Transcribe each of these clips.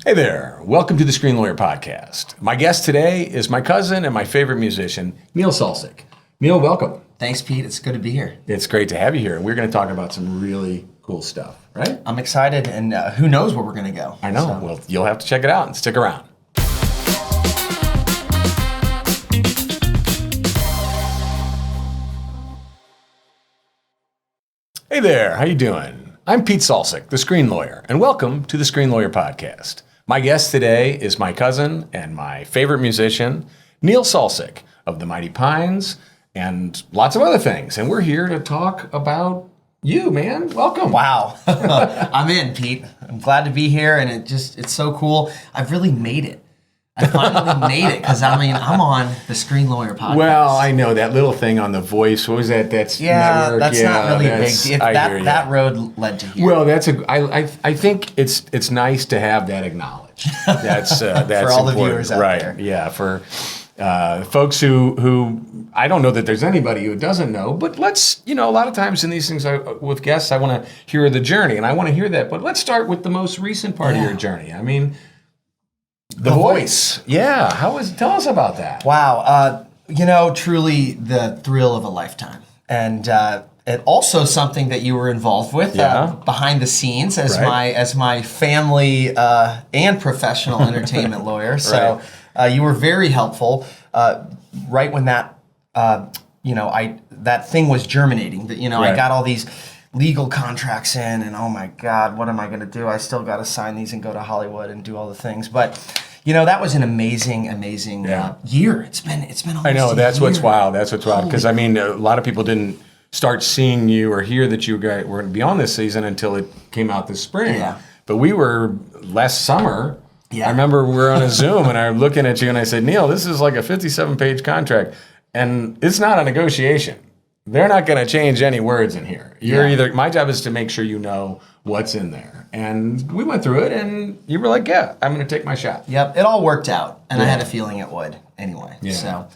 Hey there, welcome to the Screen Lawyer Podcast. My guest today is my cousin and my favorite musician, Neil Salsich. Neil, welcome. Thanks, Pete. It's good to be here. It's great to have you here. We're going to talk about some really cool stuff, right? I'm excited, and who knows where we're going to go. I know. So. Well, you'll have to check it out and stick around. Hey there, how you doing? I'm Pete Salsich, the Screen Lawyer, and welcome to the Screen Lawyer Podcast. My guest today is my cousin and my favorite musician, Neil Salsich of the Mighty Pines and lots of other things. And we're here to talk about you, man. Welcome. Wow. I'm in, Pete. I'm glad to be here, and it's so cool. I've really made it. I finally made it because I'm on the Screen Lawyer Podcast. Well, I know that little thing on the voice. What was that? That's network. That's not really big. That road led to here. Well, I think it's nice to have that acknowledged. That's for all important. the viewers out right. there. Yeah, for folks who I don't know that there's anybody who doesn't know, but let's, a lot of times in these things with guests, I want to hear the journey, and I want to hear that. But let's start with the most recent part of your journey. I mean, the voice. Yeah. Tell us about that. Wow. Truly the thrill of a lifetime. And it also something that you were involved with behind the scenes as my family and professional entertainment lawyer. So you were very helpful right when that that thing was germinating. That I got all these legal contracts in, and oh my God, what am I going to do? I still got to sign these and go to Hollywood and do all the things. But that was an amazing year. It's been almost I know, that's a year. what's wild. That's what's wild. Because, a lot of people didn't start seeing you or hear that you were going to be on this season until it came out this spring. Yeah. But we were last summer. Yeah. I remember we were on a Zoom, and I'm looking at you, and I said, Neil, this is like a 57-page contract, and it's not a negotiation. They're not going to change any words in here. My job is to make sure you know what's in there. And we went through it, and you were like, yeah, I'm going to take my shot. Yep, it all worked out, and I had a feeling it would anyway. Yeah. So,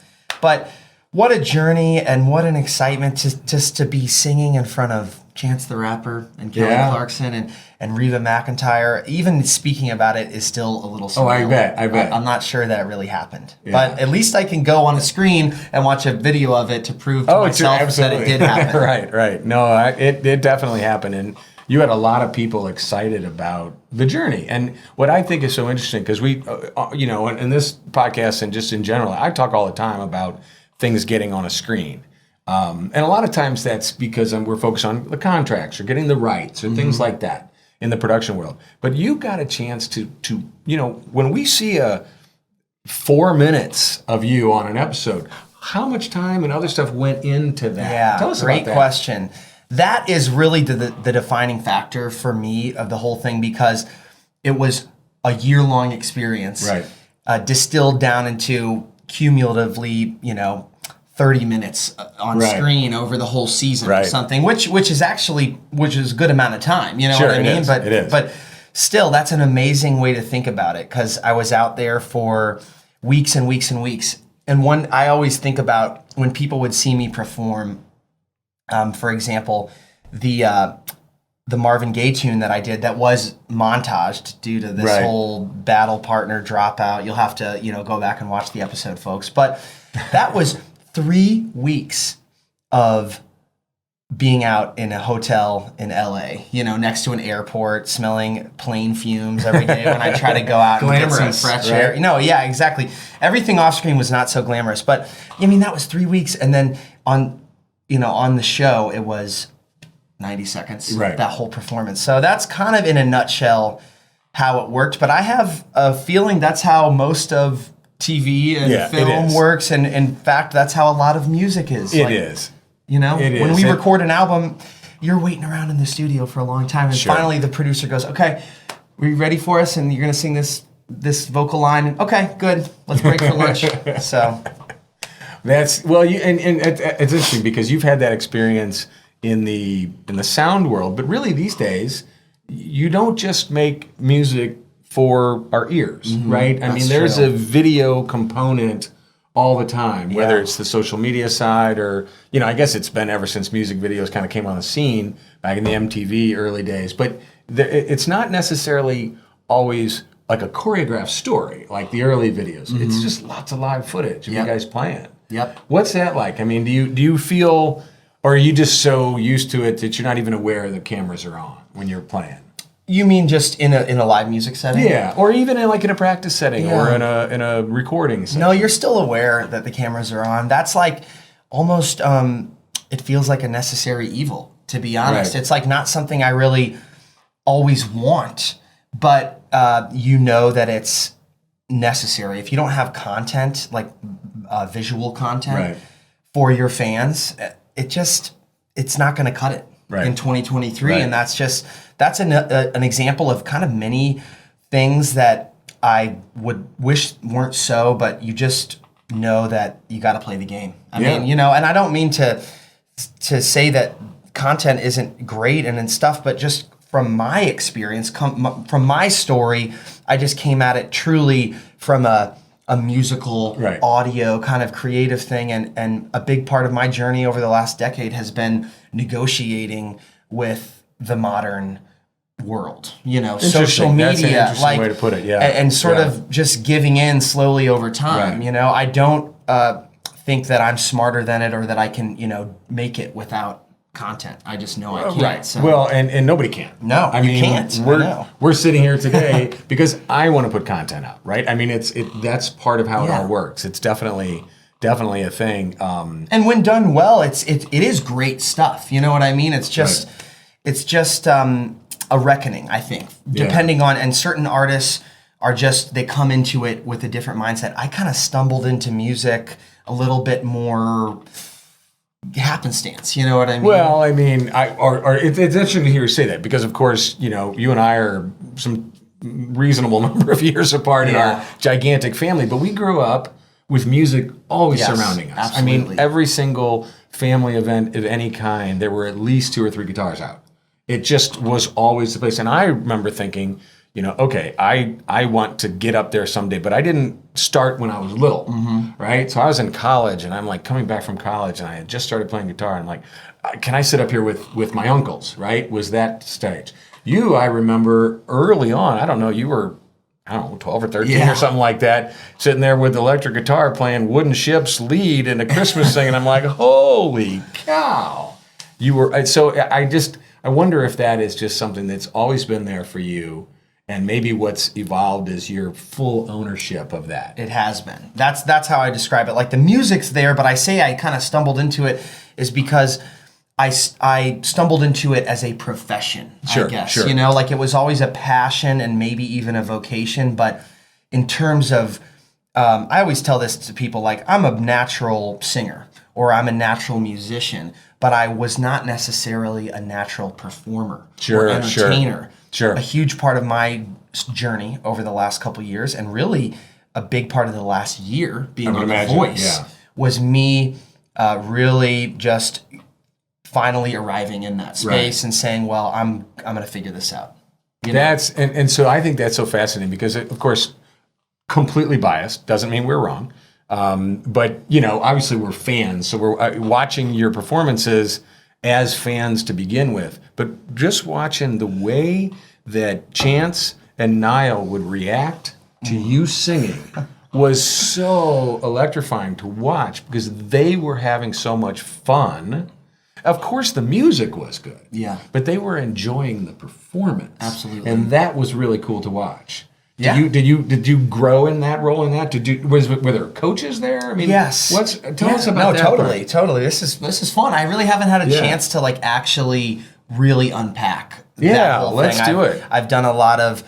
but what a journey and what an excitement just to be singing in front of Chance the Rapper and Kelly Clarkson and Reba McEntire. Even speaking about it is still a little surreal. Oh, I bet. I'm not sure that it really happened. Yeah. But at least I can go on a screen and watch a video of it to prove to myself that it did happen. Right. No, it definitely happened. And you had a lot of people excited about the journey. And what I think is so interesting, because we, in this podcast and just in general, I talk all the time about things getting on a screen. And a lot of times that's because we're focused on the contracts or getting the rights or things like that in the production world. But you got a chance to when we see 4 minutes of you on an episode, how much time and other stuff went into that? Yeah, tell us great about that. question. That is really the defining factor for me of the whole thing, because it was a year-long experience, distilled down into cumulatively, 30 minutes on screen over the whole season or something, which is a good amount of time. You know what I mean? But still, that's an amazing way to think about it, because I was out there for weeks and weeks and weeks. And I always think about when people would see me perform. For example, the Marvin Gaye tune that I did that was montaged due to this whole battle partner dropout. You'll have to go back and watch the episode, folks. But that was 3 weeks of being out in a hotel in LA, next to an airport, smelling plane fumes every day when I try to go out and get some fresh air. Yeah, exactly. Everything off screen was not so glamorous, but that was 3 weeks, and then on the show it was 90 seconds. That whole performance. So that's kind of in a nutshell how it worked. But I have a feeling that's how most of TV and film works, and in fact, that's how a lot of music is. It is. When we record an album, you're waiting around in the studio for a long time, and finally the producer goes, "Okay, are you ready for us? And you're going to sing this vocal line. And, okay, good. Let's break for lunch." So that's and it's interesting because you've had that experience in the sound world, but really these days you don't just make music for our ears, right? I mean, there's a video component all the time, whether it's the social media side or, I guess it's been ever since music videos kind of came on the scene back in the MTV early days. But it's not necessarily always like a choreographed story, like the early videos. It's just lots of live footage of you guys playing. Yep. What's that like? I mean, do you feel, or are you just so used to it that you're not even aware the cameras are on when you're playing? You mean just in a live music setting? Yeah, or even in like in a practice setting or in a recording setting. No, you're still aware that the cameras are on. That's like almost it feels like a necessary evil, to be honest. Right. It's like not something I really always want, but you know that it's necessary. If you don't have content, like visual content for your fans, it's not going to cut it in 2023. And that's an example of kind of many things that I would wish weren't so, but you just know that you got to play the game. I mean, you know, and I don't mean to say that content isn't great and stuff, but just from my experience, from my story, I just came at it truly from a musical audio kind of creative thing. And a big part of my journey over the last decade has been negotiating with the modern world, you know, social media. That's an interesting way to put it, and sort of just giving in slowly over time. You know, I don't think that I'm smarter than it or that I can, you know, make it without content. I just know I can't. Right. So. Well, and nobody can. No, I mean, you can't. We're sitting here today because I want to put content out, right? I mean, that's part of how it all works. It's definitely a thing. And when done well, it is great stuff. You know what I mean? It's just a reckoning, I think, depending on, and certain artists are just, they come into it with a different mindset. I kind of stumbled into music a little bit more happenstance, you know what I mean? Well, I mean, it's interesting to hear you say that because, of course, you know, you and I are some reasonable number of years apart in our gigantic family, but we grew up with music always surrounding us. Absolutely. I mean, every single family event of any kind, there were at least 2 or 3 guitars out. It just was always the place. And I remember thinking, you know, okay, I want to get up there someday, but I didn't start when I was little, right? So I was in college, and I'm like coming back from college, and I had just started playing guitar, and I'm like, can I sit up here with my uncles, right? Was that stage. You, I remember early on, I don't know, you were, I don't know, 12 or 13 or something like that, sitting there with the electric guitar playing Wooden Ships lead in a Christmas thing, and I'm like, holy cow. You were, so I wonder if that is just something that's always been there for you. And maybe what's evolved is your full ownership of that. It has been. That's how I describe it. Like the music's there, but I say I kind of stumbled into it is because I stumbled into it as a profession, I guess. Sure. You know, like it was always a passion and maybe even a vocation. But in terms of, I always tell this to people, like I'm a natural singer or I'm a natural musician, but I was not necessarily a natural performer or entertainer. Sure. A huge part of my journey over the last couple of years, and really a big part of the last year being on The Voice, was me really just finally arriving in that space and saying, well, I'm going to figure this out. You know? And so I think that's so fascinating because, of course, completely biased, doesn't mean we're wrong. But, you know, obviously we're fans, so we're watching your performances as fans to begin with, but just watching the way that Chance and Niall would react to you singing was so electrifying to watch because they were having so much fun. Of course, the music was good, but they were enjoying the performance. Absolutely. And that was really cool to watch. Did you grow in that role? Were there coaches there? I mean, yes. Tell us about that. Totally. This is fun. I really haven't had a chance to like actually really unpack. that whole let's thing. do it. I've done a lot of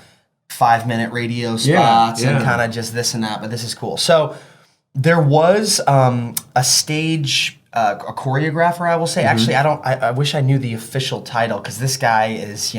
5-minute radio spots and kind of just this and that, but this is cool. So there was a stage. A choreographer, I will say. Actually, I wish I knew the official title because this guy is,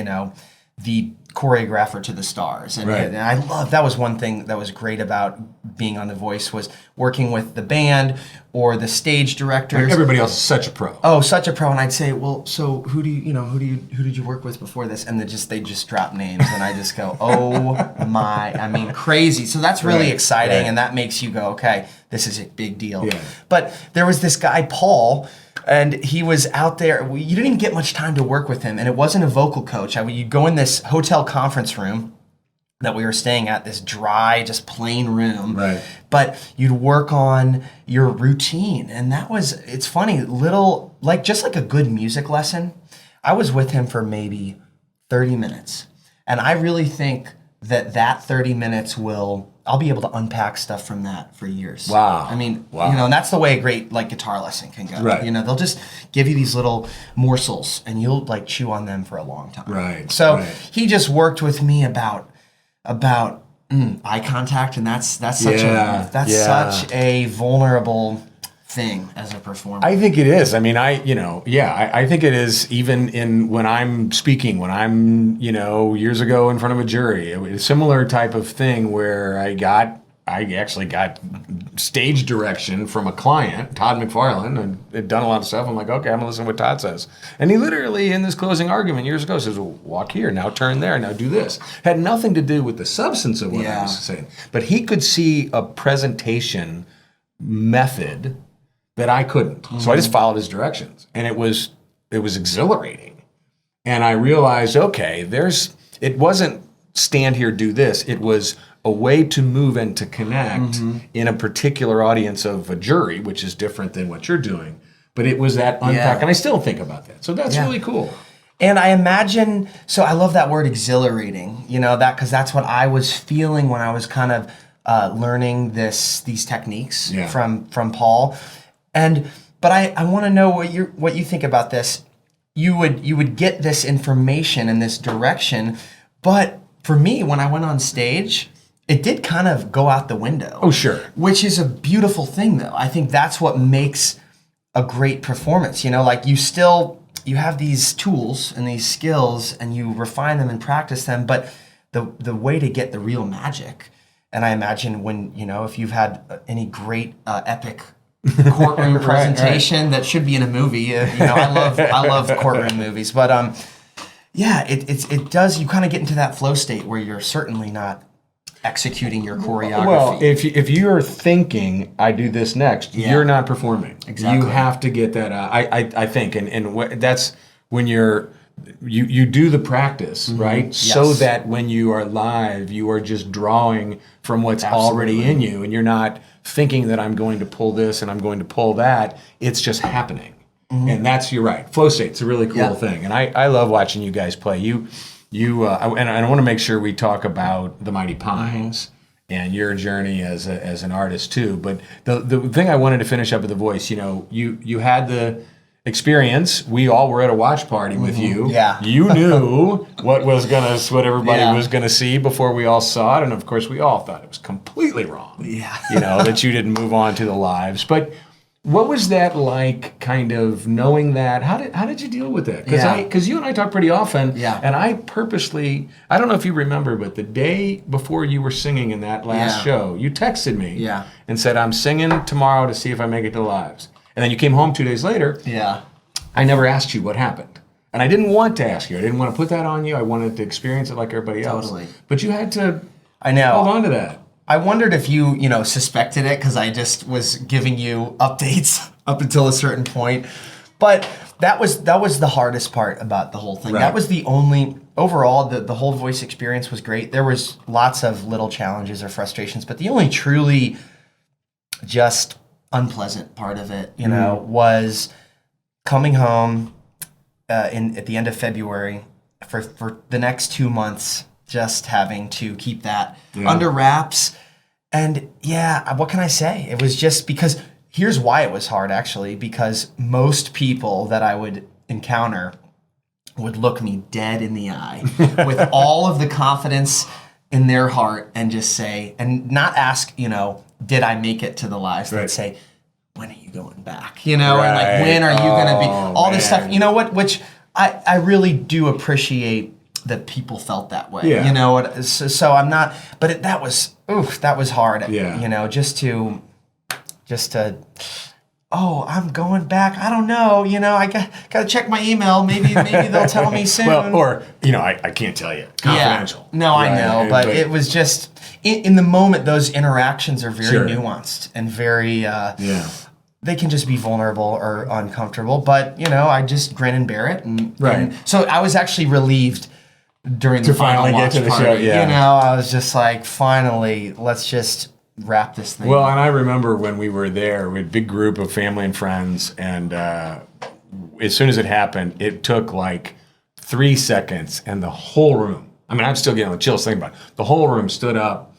the choreographer to the stars. And I love, that was one thing that was great about being on The Voice was working with the band or the stage directors. Like everybody else is such a pro. Oh, such a pro. And I'd say, well, so who did you work with before this? And they just drop names and I just go, oh my, crazy. So that's really exciting. And that makes you go, okay, this is a big deal. Yeah. But there was this guy, Paul, and he was out there. You didn't even get much time to work with him. And it wasn't a vocal coach. You'd go in this hotel conference room that we were staying at, this dry, just plain room. Right. But you'd work on your routine. And it's funny, just like a good music lesson. I was with him for maybe 30 minutes. And I really think that 30 minutes I'll be able to unpack stuff from that for years. Wow. I mean, and that's the way a great guitar lesson can go. Right. They'll just give you these little morsels and you'll chew on them for a long time. Right. So he just worked with me about eye contact, and that's such a vulnerable thing as a performer. I think it is. I mean, I think it is even when I'm speaking, when I'm, years ago in front of a jury, it was a similar type of thing where I actually got stage direction from a client, Todd McFarlane, and had done a lot of stuff. I'm like, okay, I'm gonna listen to what Todd says. And he literally, in this closing argument years ago, says, well, walk here, now turn there, now do this. Had nothing to do with the substance of what I was saying. But he could see a presentation method that I couldn't. Mm-hmm. So I just followed his directions. And it was exhilarating. And I realized, okay, it wasn't stand here, do this. It was a way to move and to connect in a particular audience of a jury, which is different than what you're doing. But it was that unpack, and I still think about that. So that's really cool. And I imagine, so I love that word exhilarating, because that's what I was feeling when I was kind of learning these techniques from Paul. But I want to know what you think about this. You would get this information and this direction, but for me, when I went on stage, it did kind of go out the window. Oh, sure. Which is a beautiful thing, though. I think that's what makes a great performance. You have these tools and these skills, and you refine them and practice them, but the way to get the real magic. And I imagine when, if you've had any great epic courtroom presentation that should be in a movie. I love courtroom movies, but it does. You kind of get into that flow state where you're certainly not executing your choreography. Well, if you're thinking, I do this next, you're not performing. Exactly. You have to get that. I think, and that's when you do the practice, right? Yes. So that when you are live, you are just drawing from what's already in you, and you're not thinking that I'm going to pull this and I'm going to pull that. It's just happening. Mm-hmm. And you're right. Flow state's a really cool thing. And I love watching you guys play. And I want to make sure we talk about the Mighty Pines and your journey as an artist too. But the thing I wanted to finish up with the voice, you had the experience. We all were at a watch party with you. Yeah. You knew what everybody was gonna see before we all saw it, and of course we all thought it was completely wrong. Yeah. That you didn't move on to the lives. But what was that like, kind of knowing that? How did you deal with that? Because you and I talk pretty often, and I purposely, I don't know if you remember, but the day before you were singing in that last show, you texted me and said, I'm singing tomorrow to see if I make it to the lives. And then you came home 2 days later. Yeah. I never asked you what happened. And I didn't want to ask you. I didn't want to put that on you. I wanted to experience it like everybody else. Totally. But you had to hold on to that. I wondered if you, suspected it, because I just was giving you updates up until a certain point. But that was the hardest part about the whole thing. Right. That was the only, overall, the whole voice experience was great. There was lots of little challenges or frustrations, but the only truly just unpleasant part of it, was coming home at the end of February for the next 2 months, just having to keep that under wraps. And what can I say? It was just because, here's why it was hard actually, because most people that I would encounter would look me dead in the eye with all of the confidence in their heart and just say, and not ask, did I make it to the lives? They'd say, when are you going back? And like, when are you going to be, all this stuff, which I really do appreciate that people felt that way, so I'm not, but that was hard, just to, I'm going back. I don't know, I got to check my email. Maybe they'll tell me soon. Well, or, I can't tell you. Confidential. Yeah. No, right? I know, but it was just, in the moment, those interactions are very nuanced and very, they can just be vulnerable or uncomfortable, but, I just grin and bear it. And so I was actually relieved during the final finally watch get to the party. show, yeah. You know, I was just like, finally, let's just wrap this thing Well, up. and I remember when we were there, we had a big group of family and friends, and as soon as it happened, it took like 3 seconds, and the whole room, I mean, I'm still getting the chills thinking about it. The whole room stood up,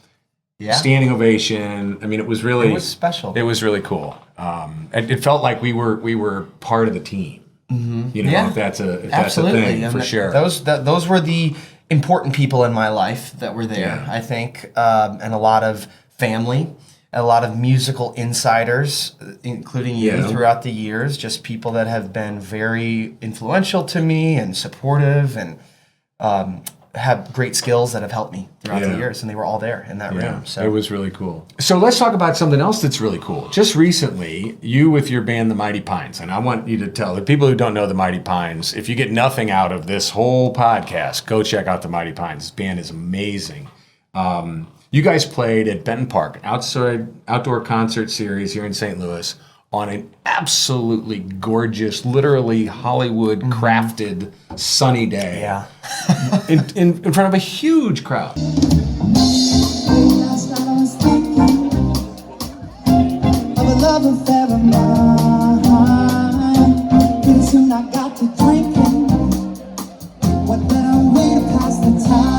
standing ovation. I mean, it was special. It was really cool. It felt like we were part of the team. Mm-hmm. You know, if that's a thing, and for sure. Those were the important people in my life that were there, I think, and a lot of family, a lot of musical insiders, including you throughout the years, just people that have been very influential to me and supportive and have great skills that have helped me throughout the years, and they were all there in that room. So it was really cool. So let's talk about something else that's really cool. Just recently, you with your band, the Mighty Pines, and I want you to tell the people who don't know the Mighty Pines, if you get nothing out of this whole podcast, go check out the Mighty Pines. This band is amazing. You guys played at Benton Park, an outdoor concert series here in St. Louis, on an absolutely gorgeous, literally Hollywood crafted sunny day. Yeah. in front of a huge crowd. Last night I was thinking of a love affair of mine. Pretty soon I got to drinking. What better way to pass the time?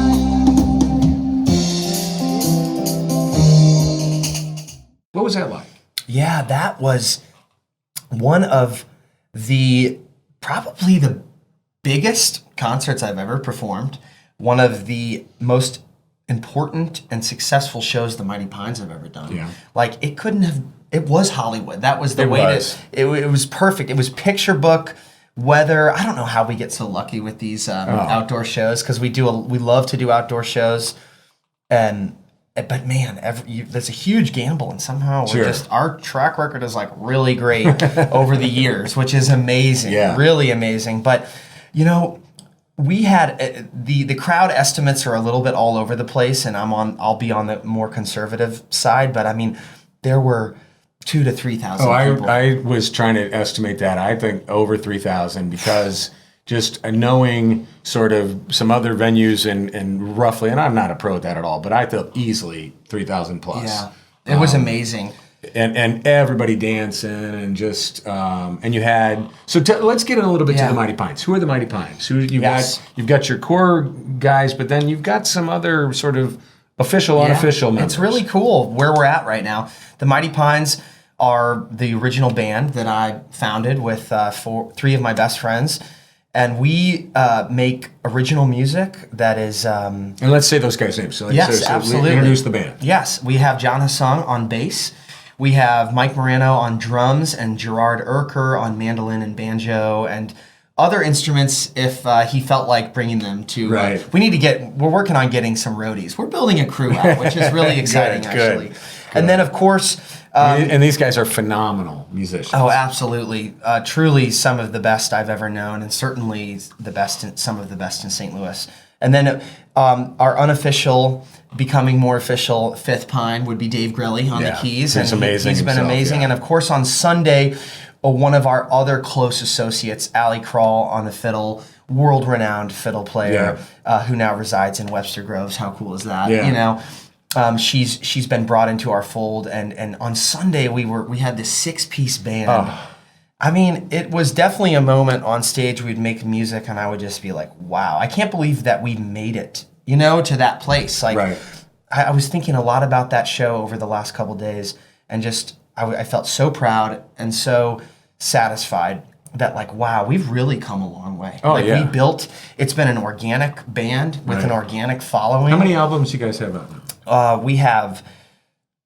What was that like? Yeah, that was one of probably the biggest concerts I've ever performed. One of the most important and successful shows the Mighty Pines have ever done. Yeah. Like, it was Hollywood. That was the way it was perfect. It was picture book weather. I don't know how we get so lucky with these outdoor shows, because we love to do outdoor shows, but man, there's a huge gamble, and somehow our track record is like really great over the years, which is amazing, really amazing. But you know, we had the crowd estimates are a little bit all over the place, and I'll be on the more conservative side, but I mean, there were 2,000 to 3,000 people. I was trying to estimate that. I think over 3,000, because just knowing sort of some other venues and roughly, and I'm not a pro at that at all, but I felt easily 3,000 plus. Yeah, it was amazing. And everybody dancing and just and you had let's get in a little bit to the Mighty Pines. Who are the Mighty Pines? You've got your core guys, but then you've got some other sort of official, unofficial members. It's really cool where we're at right now. The Mighty Pines are the original band that I founded with three of my best friends. And we make original music that is... and let's say those guys' names. So absolutely. Introduce the band. Yes, we have John Hassung on bass. We have Mike Moreno on drums and Gerard Urker on mandolin and banjo and other instruments if he felt like bringing them to... Right. We're working on getting some roadies. We're building a crew out, which is really exciting, actually. Good. And then, of course... and these guys are phenomenal musicians. Oh, absolutely. Truly some of the best I've ever known, and certainly some of the best in St. Louis. And then our unofficial, becoming more official fifth pine would be Dave Grelly on the keys. He's amazing. He's been amazing. And of course, on Sunday, one of our other close associates, Allie Crawl on the fiddle, world-renowned fiddle player who now resides in Webster Groves. How cool is that? Yeah. You know. She's been brought into our fold, and on Sunday we had this 6-piece band. Oh. I mean, it was definitely a moment on stage. We'd make music, and I would just be like, "Wow, I can't believe that we made it." You know, to that place. Like, I was thinking a lot about that show over the last couple days, and just I felt so proud and so satisfied that, like, wow, we've really come a long way. Oh, it's been an organic band with an organic following. How many albums you guys have out now? We have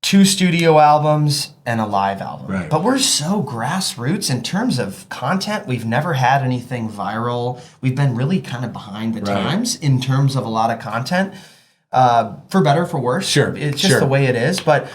2 studio albums and a live album. Right. But we're so grassroots in terms of content. We've never had anything viral. We've been really kind of behind the times in terms of a lot of content, for better, for worse. Sure. It's just the way it is. But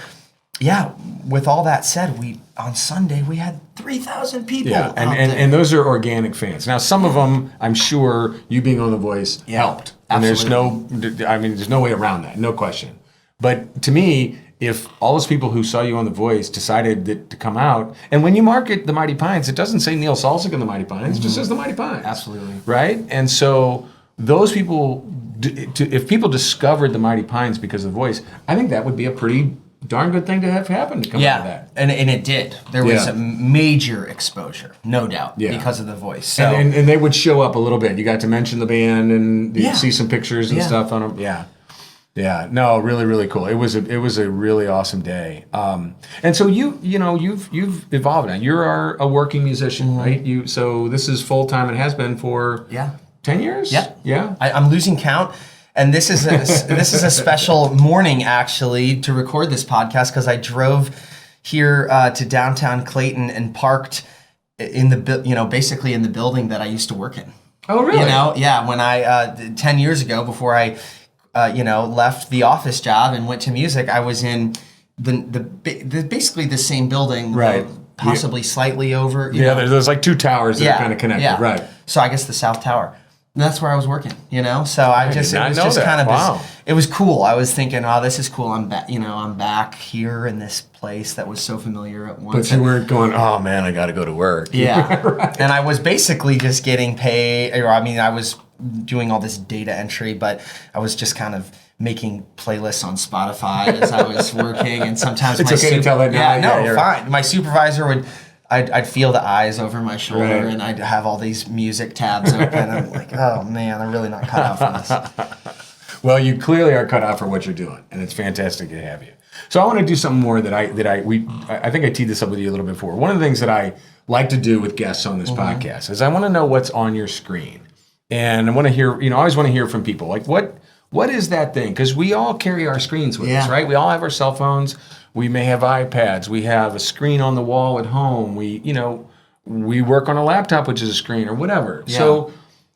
yeah, with all that said, on Sunday we had 3,000 people out there. And those are organic fans. Now, some of them, I'm sure, you being on The Voice helped. And there's no way around that, no question. But to me, if all those people who saw you on The Voice decided to come out, and when you market the Mighty Pines, it doesn't say Neil Salsich and the Mighty Pines, it just says the Mighty Pines. Absolutely. Right? And so those people if people discovered the Mighty Pines because of the voice, I think that would be a pretty darn good thing to have happen to come out of that. And it did. There was a major exposure, no doubt, because of the voice. So and they would show up a little bit. You got to mention the band, and you see some pictures and stuff on them. Yeah. No, really, really cool. It was a really awesome day. And so you've evolved now. You're a working musician, right? So this is full time and has been for 10 years. Yeah. I'm losing count. And this is a special morning, actually, to record this podcast because I drove here to downtown Clayton and parked in basically in the building that I used to work in. Oh, really? When I 10 years ago, before I left the office job and went to music, I was in basically the same building, right? Possibly slightly over. There's like two towers that are kind of connected, right? So I guess the South Tower. And that's where I was working, So it was cool. I was thinking, oh, this is cool. I'm back, I'm back here in this place that was so familiar at once. But you weren't going, oh man, I got to go to work. Yeah. Right. And I was basically just getting paid, I was doing all this data entry, but I was just kind of making playlists on Spotify as I was working. And sometimes it's okay to tell that now. Yeah, fine. My supervisor would, I'd feel the eyes over my shoulder, and I'd have all these music tabs open. I'm like, oh man, I'm really not cut out for this. Well, you clearly are cut out for what you're doing, and it's fantastic to have you. So I want to do something more that I think I teed this up with you a little bit before. One of the things that I like to do with guests on this podcast is I want to know what's on your screen, and I want to hear. I always want to hear from people like what is that thing? Because we all carry our screens with us, right? We all have our cell phones. We may have iPads. We have a screen on the wall at home. We work on a laptop, which is a screen or whatever. Yeah. So,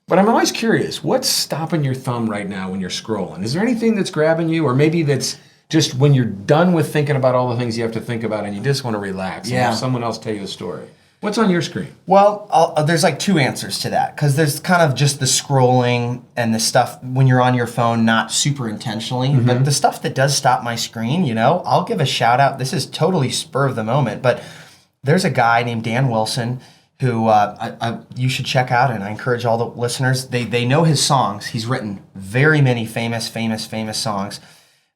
but I'm always curious, what's stopping your thumb right now when you're scrolling? Is there anything that's grabbing you, or maybe that's just when you're done with thinking about all the things you have to think about and you just want to relax and have someone else tell you a story? What's on your screen? Well, there's like two answers to that, because there's kind of just the scrolling and the stuff when you're on your phone, not super intentionally, but the stuff that does stop my screen, I'll give a shout out. This is totally spur of the moment, but there's a guy named Dan Wilson who you should check out, and I encourage all the listeners. They know his songs. He's written very many famous songs,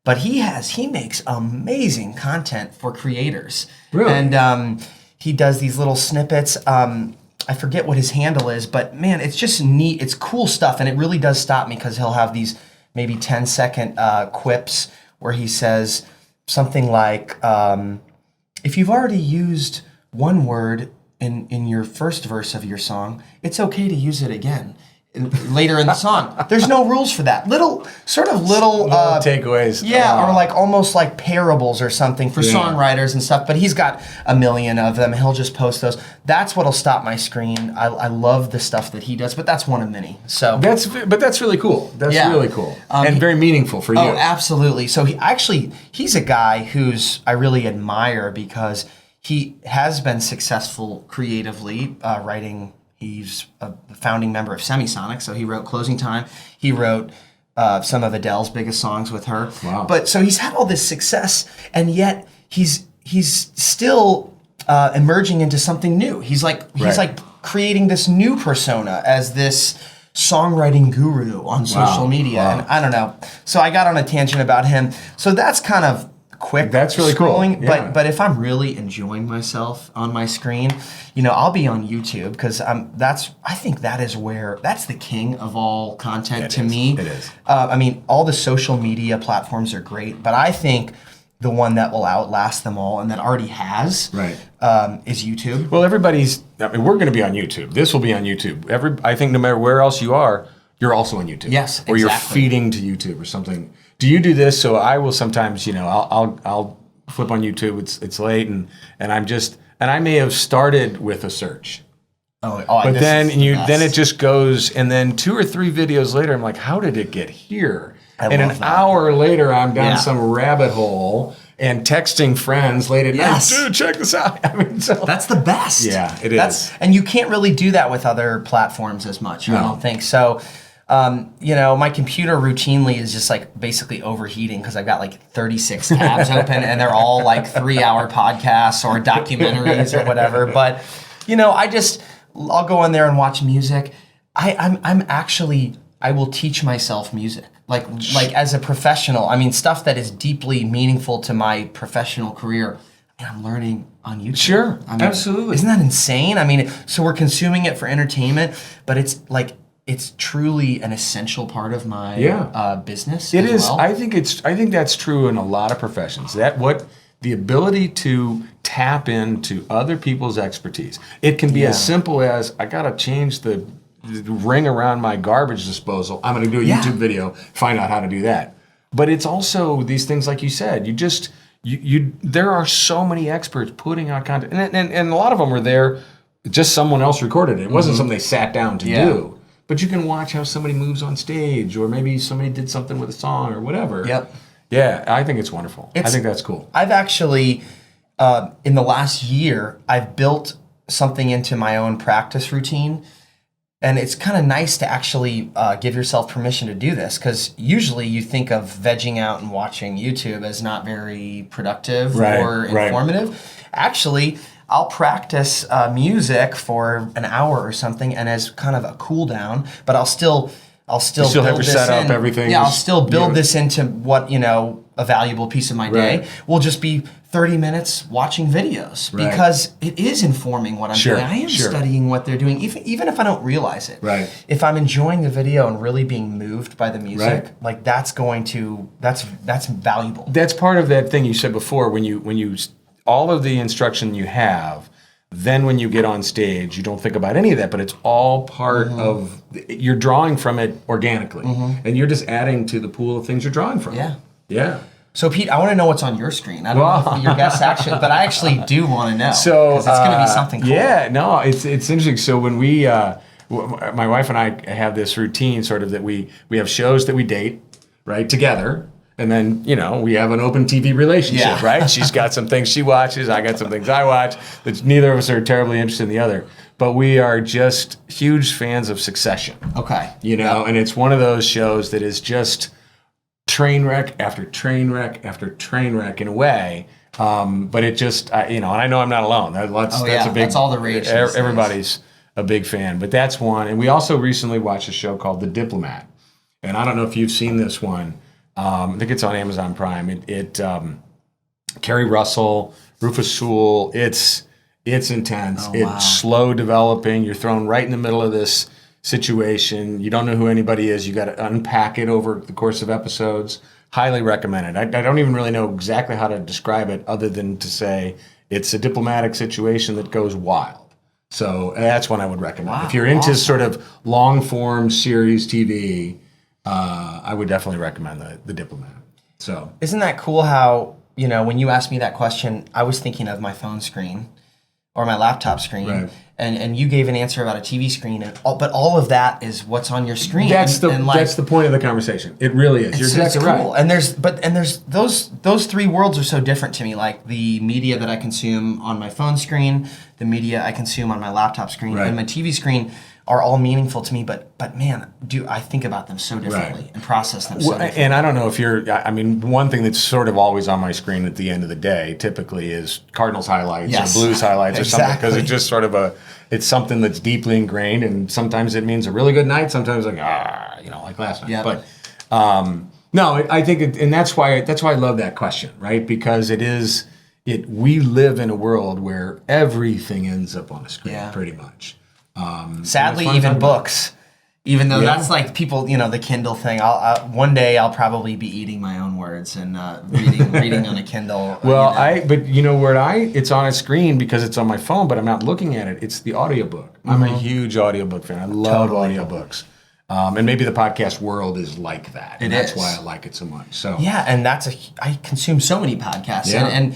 but he makes amazing content for creators. Really? And he does these little snippets. I forget what his handle is, but man, it's just neat. It's cool stuff, and it really does stop me because he'll have these maybe 10-second quips where he says something like, if you've already used one word in your first verse of your song, it's okay to use it again later in the song. There's no rules for that. Little takeaways. Yeah, or like almost like parables or something for songwriters and stuff. But he's got a million of them. He'll just post those. That's what'll stop my screen. I love the stuff that he does, but that's one of many. So that's really cool. That's really cool and very meaningful for you. Oh, absolutely. So he's a guy who's I really admire because he has been successful creatively writing. He's a founding member of Semisonic, so he wrote Closing Time. He wrote some of Adele's biggest songs with her. Wow. But so he's had all this success, and yet he's still emerging into something new. He's like creating this new persona as this songwriting guru on social media. Wow. And I don't know. So I got on a tangent about him. So that's kind of quick. That's really scrolling, cool. Yeah. But if I'm really enjoying myself on my screen, I'll be on YouTube because I think that's the king of all content to me. It is. All the social media platforms are great, but I think the one that will outlast them all and that already has is YouTube. Well, we're going to be on YouTube. This will be on YouTube. I think no matter where else you are, you're also on YouTube. Yes, exactly. Or you're feeding to YouTube or something. Do you do this? So I will sometimes, I'll flip on YouTube. It's late and I may have started with a search. But then it just goes, and then 2 or 3 videos later, I'm like, how did it get here? And an hour later, I'm down some rabbit hole and texting friends late at night. Dude, check this out. That's the best. Yeah, it is. And you can't really do that with other platforms as much. I don't think so. My computer routinely is just like basically overheating because I've got like 36 tabs open and they're all like 3-hour podcasts or documentaries or whatever. But, I'll go in there and watch music. I'm actually I will teach myself music. Like as a professional, I mean, stuff that is deeply meaningful to my professional career, and I'm learning on YouTube. Sure, I mean, absolutely. Isn't that insane? I mean, so we're consuming it for entertainment, but it's truly an essential part of my business. It as is. well. I think that's true in a lot of professions. The ability to tap into other people's expertise. It can be as simple as I got to change the ring around my garbage disposal. I'm going to do a YouTube video, find out how to do that. But it's also these things like you said. There are so many experts putting out content, and a lot of them are there. Just someone else recorded it. It wasn't something they sat down to do. But you can watch how somebody moves on stage, or maybe somebody did something with a song or whatever. Yep. Yeah, I think it's wonderful. I think that's cool. I've actually, in the last year, I've built something into my own practice routine. And it's kind of nice to actually give yourself permission to do this, because usually you think of vegging out and watching YouTube as not very productive or informative. Right. Actually, I'll practice music for an hour or something, and as kind of a cool down, but I'll still have build your this setup, in. everything. Yeah, I'll still build this into what, a valuable piece of my day will just be 30 minutes watching videos, because it is informing what I'm doing. I am studying what they're doing, even if I don't realize it. Right. If I'm enjoying the video and really being moved by the music, like that's valuable. That's part of that thing you said before, when you all of the instruction you have, then when you get on stage, you don't think about any of that, but it's all part of, you're drawing from it organically, and you're just adding to the pool of things you're drawing from. Yeah. So Pete, I want to know what's on your screen. I don't know if your guests actually, but I actually do want to know. So because it's going to be something cool. Yeah, no, it's interesting. So when we, my wife and I have this routine, sort of, that we have shows that we date, right, together. And then, we have an open TV relationship, right? She's got some things she watches, I got some things I watch. That neither of us are terribly interested in the other. But we are just huge fans of Succession. Okay. And it's one of those shows that is just train wreck after train wreck after train wreck in a way. But it just, and I know I'm not alone. That's a big, that's all the rage. Everybody's a big fan. But that's one. And we also recently watched a show called The Diplomat. And I don't know if you've seen this one. I think it's on Amazon Prime. Kerry Russell, Rufus Sewell. It's intense. It's slow developing. You're thrown right in the middle of this situation. You don't know who anybody is. You got to unpack it over the course of episodes. Highly recommended. I don't even really know exactly how to describe it, other than to say it's a diplomatic situation that goes wild. So that's one I would recommend. If you're into sort of long form series TV. I would definitely recommend the Diplomat. So, isn't that cool how, when you asked me that question, I was thinking of my phone screen or my laptop screen, and you gave an answer about a TV screen, but all of that is what's on your screen. That's the point of the conversation. It really is. You're exactly cool. right. And there's those three worlds are so different to me. Like the media that I consume on my phone screen, the media I consume on my laptop screen, and my TV screen are all meaningful to me, but man, I think about them so differently and process them so differently. And I don't know if one thing that's sort of always on my screen at the end of the day typically is Cardinals highlights or Blues highlights or something, because it's just sort of it's something that's deeply ingrained, and sometimes it means a really good night, sometimes like last night. But no, I think and that's why I love that question, right? Because we live in a world where everything ends up on a screen pretty much. Sadly, even books, even though that's like people, the Kindle thing. One day I'll probably be eating my own words and reading on a Kindle. Well, it's on a screen because it's on my phone, but I'm not looking at it. It's the audiobook. I'm a huge audiobook fan. I love audiobooks. And maybe the podcast world is like that. And that's why I like it so much. So and I consume so many podcasts, and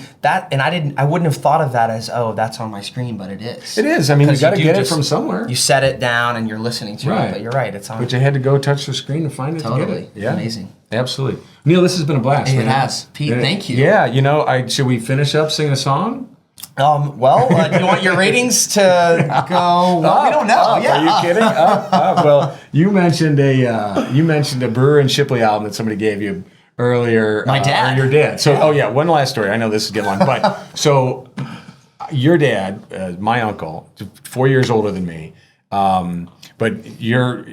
I wouldn't have thought of that as that's on my screen, but it is. It is. I mean, you got to get it from somewhere. You set it down and you're listening to it, but you're right, it's on. But you had to go touch the screen to find it. Totally. To get it. Yeah, amazing. Absolutely, Neil. This has been a blast. It has, Pete. Thank you. Yeah, should we finish up singing a song? Do you want your ratings to go? Well, we don't know. Are you kidding? Well, you mentioned a Brewer and Shipley album that somebody gave you earlier. My dad. Your dad. So, one last story. I know this is a good one, but so your dad, my uncle, 4 years older than me, But your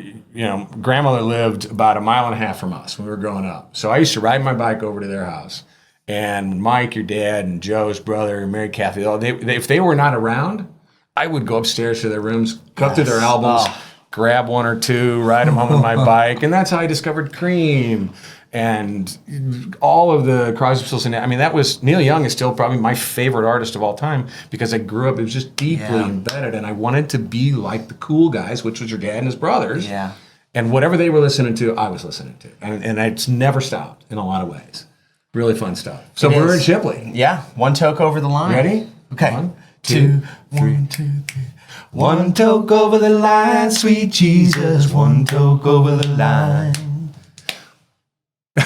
grandmother lived about a mile and a half from us when we were growing up. So I used to ride my bike over to their house. And Mike, your dad, and Joe's brother, and Mary Kathy, if they were not around, I would go upstairs to their rooms, cut through their albums, grab one or two, ride them home on my bike. And that's how I discovered Cream and all of the Crosby, Stills, I mean, that was, Neil Young is still probably my favorite artist of all time because I grew up, it was just deeply embedded, and I wanted to be like the cool guys, which was your dad and his brothers. Yeah. And whatever they were listening to, I was listening to. And it's never stopped in a lot of ways. Really fun stuff. So we're in Shipley. Yeah. One toke over the line. Ready? Okay. 1, 2, 3. 1, 2, 3. One toke over the line, sweet Jesus. One toke over the line.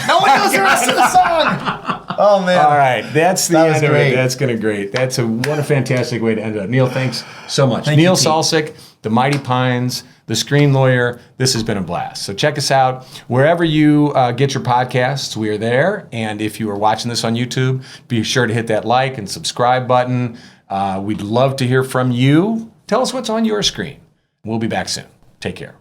No one knows the rest of the song. Oh man! All right, that's the That was end of great. it. That's gonna great. What a fantastic way to end it. Neil, thanks so much. Thank you, Neil Pete. Salsich, the Mighty Pines, the Screen Lawyer. This has been a blast. So check us out wherever you get your podcasts. We are there, and if you are watching this on YouTube, be sure to hit that like and subscribe button. We'd love to hear from you. Tell us what's on your screen. We'll be back soon. Take care.